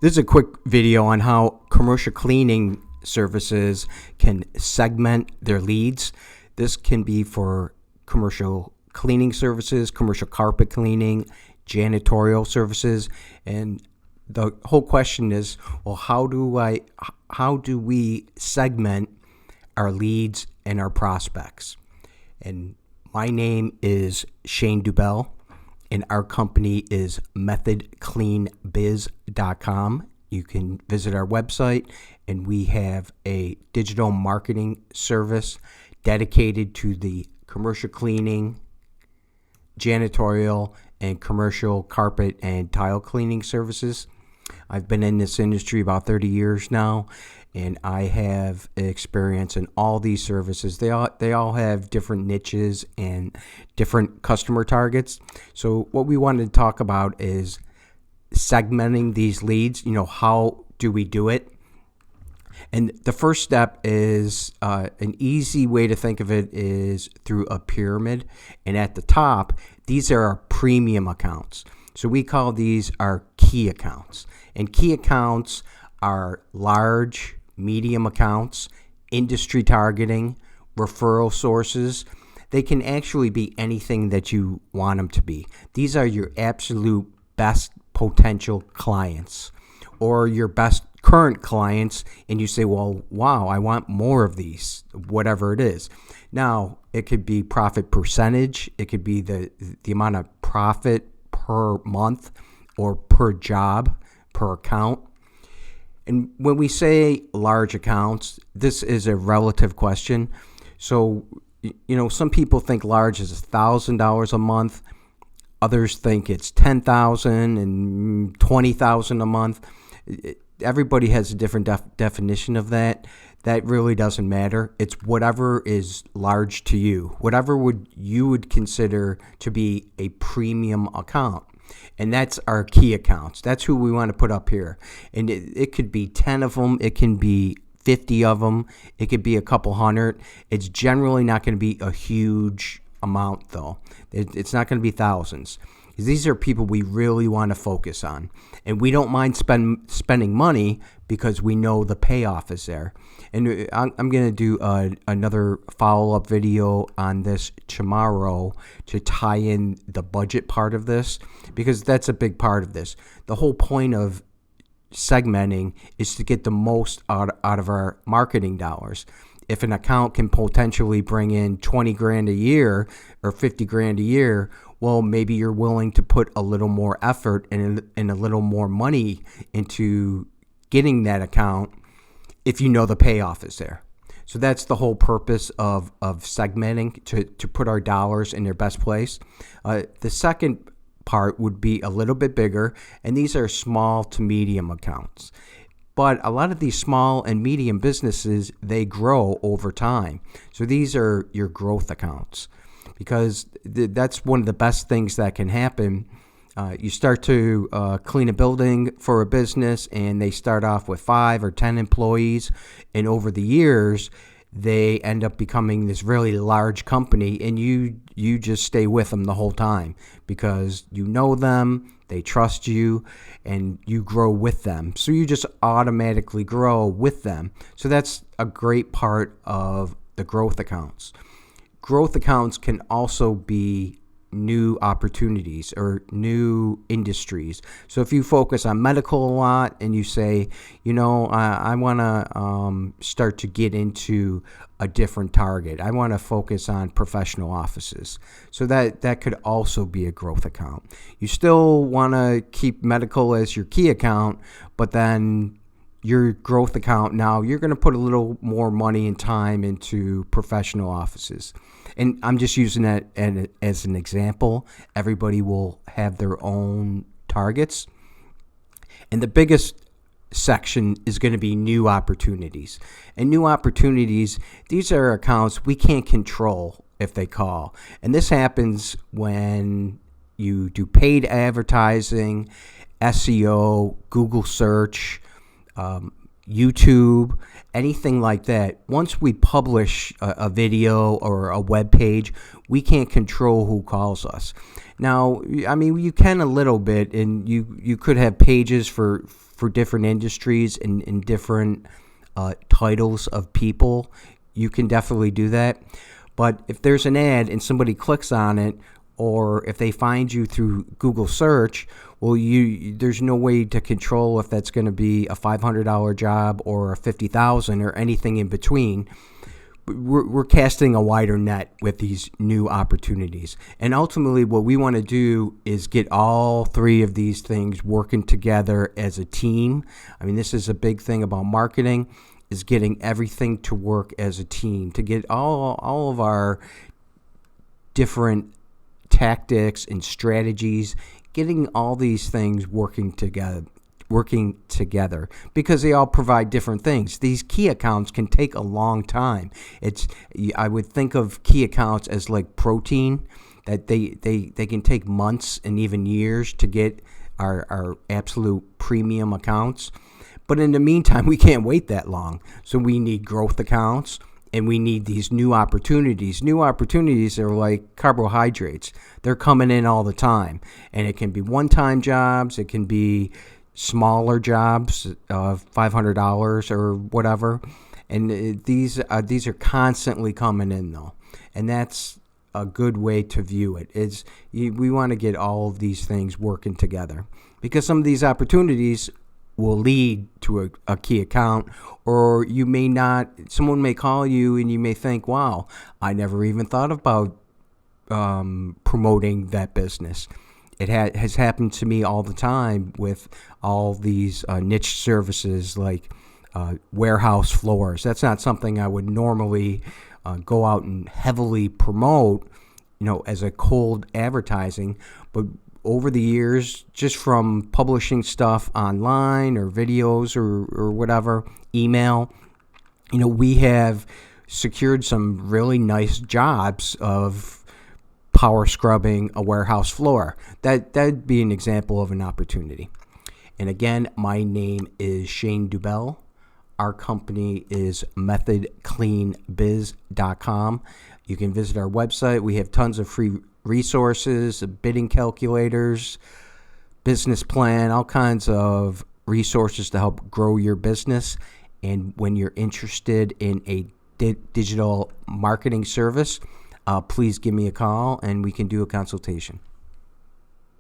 This is a quick video on how commercial cleaning services can segment their leads. This can be for commercial cleaning services, commercial carpet cleaning, janitorial services, and the whole question is, well, how do we segment our leads and our prospects? And my name is Shane Dubell, and our company is methodcleanbiz.com. You can visit our website, and we have a digital marketing service dedicated to the commercial cleaning, janitorial, and commercial carpet and tile cleaning services. I've been in this industry about 30 years now, and I have experience in all these services. They all have different niches and different customer targets. So what we wanted to talk about is segmenting these leads. How do we do it? And the first step is an easy way to think of it is through a pyramid. And at the top, these are our premium accounts. So we call these our key accounts. And key accounts are large, medium accounts, industry targeting, referral sources. They can actually be anything that you want them to be. These are your absolute best potential clients or your best current clients, and you say, well, wow, I want more of these, whatever it is. Now, it could be profit percentage. It could be the amount of profit per month or per job, per account. And when we say large accounts, this is a relative question. So, some people think large is $1,000 a month. Others think it's $10,000 and $20,000 a month. Everybody has a different definition of that. That really doesn't matter. It's whatever is large to you, whatever you would consider to be a premium account. And that's our key accounts. That's who we want to put up here. And it could be 10 of them. It can be 50 of them. It could be a couple hundred. It's generally not going to be a huge amount, though. It's not going to be thousands. These are people we really want to focus on. And we don't mind spending money because we know the payoff is there. And I'm going to do another follow-up video on this tomorrow to tie in the budget part of this, because that's a big part of this. The whole point of segmenting is to get the most out of our marketing dollars. If an account can potentially bring in 20 grand a year or 50 grand a year, well, maybe you're willing to put a little more effort and a little more money into getting that account if you know the payoff is there. So that's the whole purpose of segmenting, to put our dollars in their best place. The second part would be a little bit bigger, and these are small to medium accounts. But a lot of these small and medium businesses, they grow over time. So these are your growth accounts, because that's one of the best things that can happen. You start to clean a building for a business, and they start off with 5 or 10 employees. And over the years, they end up becoming this really large company, and you just stay with them the whole time because you know them, they trust you, and you grow with them. So you just automatically grow with them. So that's a great part of the growth accounts. Growth accounts can also be new opportunities or new industries. So if you focus on medical a lot and you say, I want to start to get into a different target. I want to focus on professional offices. So that could also be a growth account. You still want to keep medical as your key account, but then your growth account, now you're going to put a little more money and time into professional offices. And I'm just using that as an example. Everybody will have their own targets. And the biggest section is going to be new opportunities. And new opportunities, these are accounts we can't control if they call. And this happens when you do paid advertising, SEO, Google search. YouTube, anything like that. Once we publish a video or a web page, we can't control who calls us. Now, I mean, you can a little bit, and you could have pages for different industries and different titles of people. You can definitely do that. But if there's an ad and somebody clicks on it, or if they find you through Google search, well, there's no way to control if that's going to be a $500 job or a $50,000 or anything in between. We're casting a wider net with these new opportunities. And ultimately, what we want to do is get all three of these things working together as a team. I mean, this is a big thing about marketing, is getting everything to work as a team, to get all of our different tactics and strategies, getting all these things working together, because they all provide different things. These key accounts can take a long time. I would think of key accounts as like protein, that they can take months and even years to get our absolute premium accounts. But in the meantime, we can't wait that long. So we need growth accounts, and we need these new opportunities. New opportunities are like carbohydrates. They're coming in all the time. And it can be one-time jobs. It can be smaller jobs, $500 or whatever. And these are constantly coming in, though. And that's a good way to view it. We want to get all of these things working together, because some of these opportunities will lead to a key account, or you may not. Someone may call you and you may think, wow, I never even thought about promoting that business. It has happened to me all the time with all these niche services like warehouse floors. That's not something I would normally go out and heavily promote, as a cold advertising. But over the years, just from publishing stuff online or videos or whatever, email, we have secured some really nice jobs of power scrubbing a warehouse floor. That'd be an example of an opportunity. And again, my name is Shane Dubell. Our company is methodcleanbiz.com. You can visit our website. We have tons of free resources, bidding calculators, business plan, all kinds of resources to help grow your business. And when you're interested in a digital marketing service, please give me a call and we can do a consultation.